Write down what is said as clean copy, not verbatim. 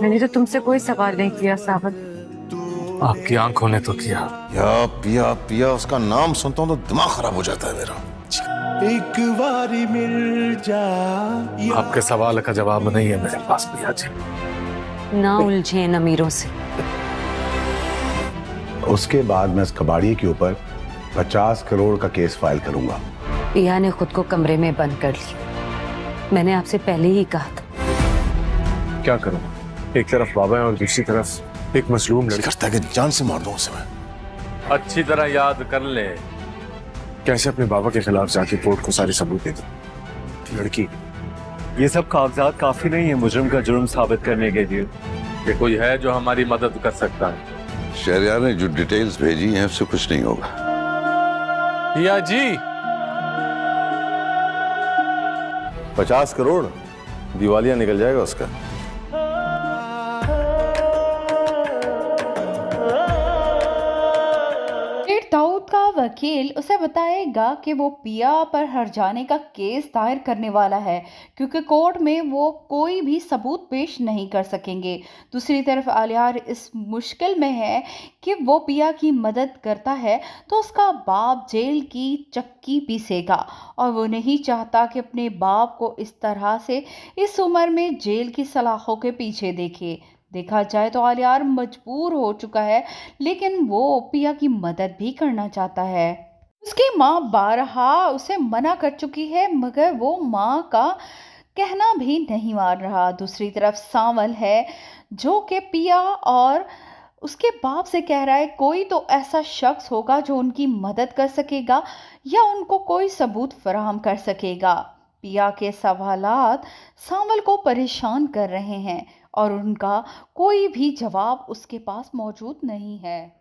मैंने तो तुमसे कोई सवाल नहीं किया सावत। आपकी आंखों ने तो किया। या पिया पिया उसका नाम सुनता हूं तो दिमाग खराब हो जाता है मेरा। एक बारी मिल जा। आपके सवाल का जवाब नहीं है मेरे पास पिया जी। ना उलझे इन अमीरों से। उसके बाद मैं इस कबाड़ी के ऊपर 50 करोड़ का केस फाइल करूंगा। पिया ने खुद को कमरे में बंद कर लिया। मैंने आपसे पहले ही कहा था। क्या करूं? एक तरफ बाबा है और दूसरी तरफ एक मसलूम लड़की। करता है कि जान से मार दूं उसे मैं। अच्छी तरह याद कर ले। कैसे अपने बाबा के खिलाफ जाके कोर्ट को सारे सबूत दे दूं? लड़की, ये सब कागजात काफी नहीं है मुजरिम का जुर्म साबित करने के लिए। कि कोई है जो हमारी मदद कर सकता है। शहरयार ने जो डिटेल्स भेजी हैं उससे कुछ नहीं होगा। पिया जी 50 करोड़ दिवालिया निकल जाएगा उसका। दाऊद का वकील उसे बताएगा कि वो पिया पर हर्जाने का केस दायर करने वाला है, क्योंकि कोर्ट में वो कोई भी सबूत पेश नहीं कर सकेंगे। दूसरी तरफ आलियार इस मुश्किल में है कि वो पिया की मदद करता है तो उसका बाप जेल की चक्की पीसेगा, और वो नहीं चाहता कि अपने बाप को इस तरह से इस उम्र में जेल की सलाखों के पीछे देखे। देखा जाए तो आलियार मजबूर हो चुका है, लेकिन वो पिया की मदद भी करना चाहता है। उसकी माँ बारहा उसे मना कर चुकी है, मगर वो माँ का कहना भी नहीं मान रहा। दूसरी तरफ सांवल है जो कि पिया और उसके बाप से कह रहा है कोई तो ऐसा शख्स होगा जो उनकी मदद कर सकेगा या उनको कोई सबूत फराहम कर सकेगा। पिया के सवालात सांवल को परेशान कर रहे हैं और उनका कोई भी जवाब उसके पास मौजूद नहीं है।